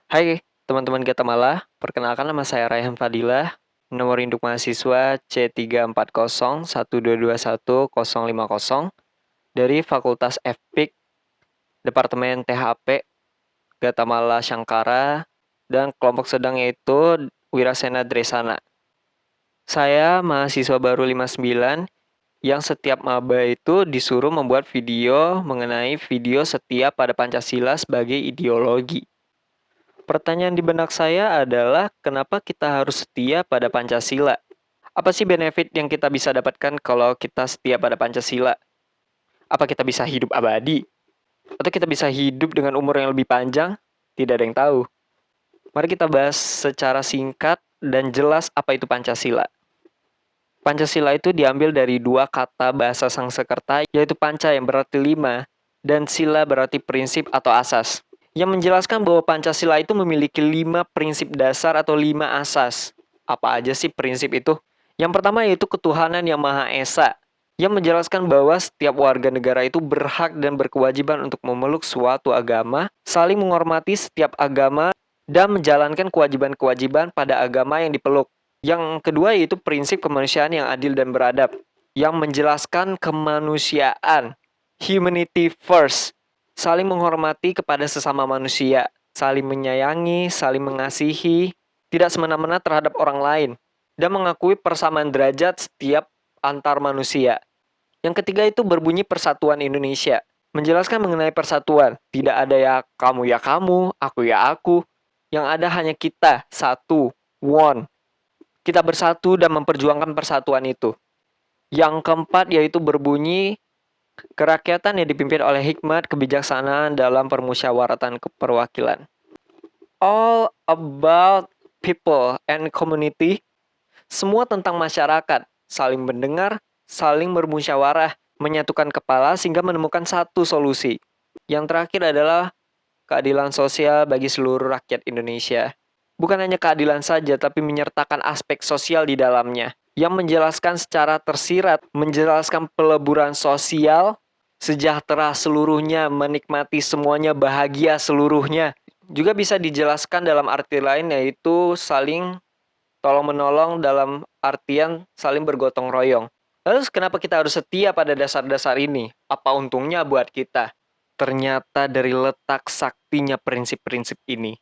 Hai teman-teman Gatamala, perkenalkan nama saya Raihan Fadilah, nomor induk mahasiswa C34012210050 dari Fakultas FPIK, Departemen THP, Gatamala Syangkara, dan kelompok sedang yaitu Wirasena Dresana. Saya mahasiswa baru 59 yang setiap maba itu disuruh membuat video mengenai video setia pada Pancasila sebagai ideologi. Pertanyaan di benak saya adalah kenapa kita harus setia pada Pancasila? Apa sih benefit yang kita bisa dapatkan kalau kita setia pada Pancasila? Apa kita bisa hidup abadi? Atau kita bisa hidup dengan umur yang lebih panjang? Tidak ada yang tahu. Mari kita bahas secara singkat dan jelas apa itu Pancasila. Pancasila itu diambil dari dua kata bahasa Sanskerta, yaitu panca yang berarti 5 dan sila berarti prinsip atau asas, yang menjelaskan bahwa Pancasila itu memiliki 5 prinsip dasar atau 5 asas. Apa aja sih prinsip itu? Yang pertama yaitu ketuhanan yang Maha Esa, yang menjelaskan bahwa setiap warga negara itu berhak dan berkewajiban untuk memeluk suatu agama, saling menghormati setiap agama, dan menjalankan kewajiban-kewajiban pada agama yang dipeluk. Yang kedua yaitu prinsip kemanusiaan yang adil dan beradab, yang menjelaskan kemanusiaan, humanity first, saling menghormati kepada sesama manusia, saling menyayangi, saling mengasihi, tidak semena-mena terhadap orang lain, dan mengakui persamaan derajat setiap antar manusia. Yang ketiga itu berbunyi Persatuan Indonesia, menjelaskan mengenai persatuan, tidak ada ya kamu, aku ya aku, yang ada hanya kita, satu, one. Kita bersatu dan memperjuangkan persatuan itu. Yang keempat yaitu berbunyi kerakyatan yang dipimpin oleh hikmat kebijaksanaan dalam permusyawaratan perwakilan. All about people and community. Semua tentang masyarakat, saling mendengar, saling bermusyawarah, menyatukan kepala sehingga menemukan satu solusi. Yang terakhir adalah keadilan sosial bagi seluruh rakyat Indonesia. Bukan hanya keadilan saja, tapi menyertakan aspek sosial di dalamnya, yang menjelaskan secara tersirat, menjelaskan peleburan sosial, sejahtera seluruhnya, menikmati semuanya, bahagia seluruhnya. Juga bisa dijelaskan dalam arti lain, yaitu saling tolong-menolong dalam artian saling bergotong royong. Lalu kenapa kita harus setia pada dasar-dasar ini? Apa untungnya buat kita? Ternyata dari letak saktinya prinsip-prinsip ini.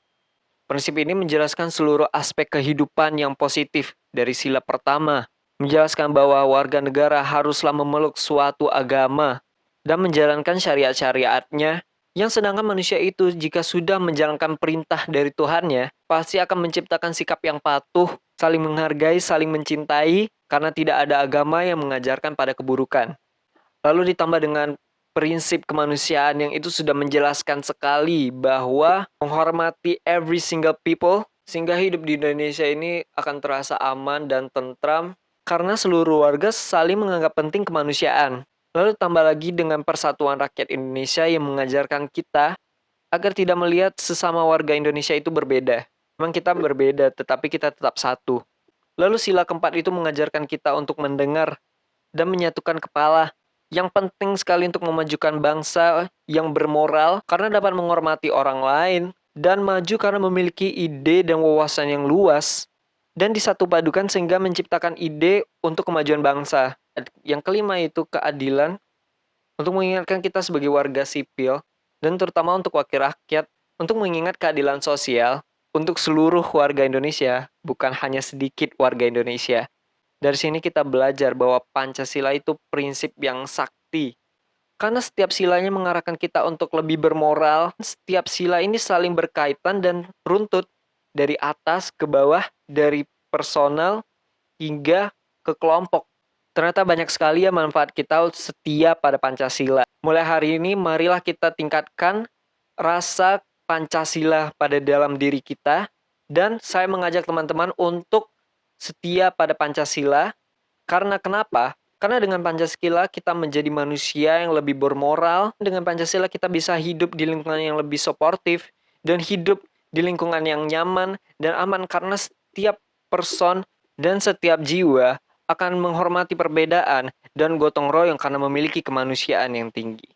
Prinsip ini menjelaskan seluruh aspek kehidupan yang positif dari sila pertama, menjelaskan bahwa warga negara haruslah memeluk suatu agama dan menjalankan syariat-syariatnya, yang sedangkan manusia itu jika sudah menjalankan perintah dari Tuhannya, pasti akan menciptakan sikap yang patuh, saling menghargai, saling mencintai, karena tidak ada agama yang mengajarkan pada keburukan. Lalu ditambah dengan prinsip kemanusiaan yang itu sudah menjelaskan sekali bahwa menghormati every single people sehingga hidup di Indonesia ini akan terasa aman dan tentram karena seluruh warga saling menganggap penting kemanusiaan. Lalu tambah lagi dengan persatuan rakyat Indonesia yang mengajarkan kita agar tidak melihat sesama warga Indonesia itu berbeda. Memang kita berbeda, tetapi kita tetap satu. Lalu sila keempat itu mengajarkan kita untuk mendengar dan menyatukan kepala, yang penting sekali untuk memajukan bangsa yang bermoral karena dapat menghormati orang lain dan maju karena memiliki ide dan wawasan yang luas dan disatupadukan sehingga menciptakan ide untuk kemajuan bangsa. Yang kelima itu keadilan untuk mengingatkan kita sebagai warga sipil dan terutama untuk wakil rakyat untuk mengingat keadilan sosial untuk seluruh warga Indonesia, bukan hanya sedikit warga Indonesia. Dari sini kita belajar bahwa Pancasila itu prinsip yang sakti. Karena setiap silanya mengarahkan kita untuk lebih bermoral, setiap sila ini saling berkaitan dan runtut dari atas ke bawah, dari personal hingga ke kelompok. Ternyata banyak sekali ya manfaat kita setia pada Pancasila. Mulai hari ini marilah kita tingkatkan rasa Pancasila pada dalam diri kita, dan saya mengajak teman-teman untuk setia pada Pancasila. Karena kenapa? Karena dengan Pancasila kita menjadi manusia yang lebih bermoral. Dengan Pancasila kita bisa hidup di lingkungan yang lebih suportif dan hidup di lingkungan yang nyaman dan aman karena setiap person dan setiap jiwa akan menghormati perbedaan dan gotong royong karena memiliki kemanusiaan yang tinggi.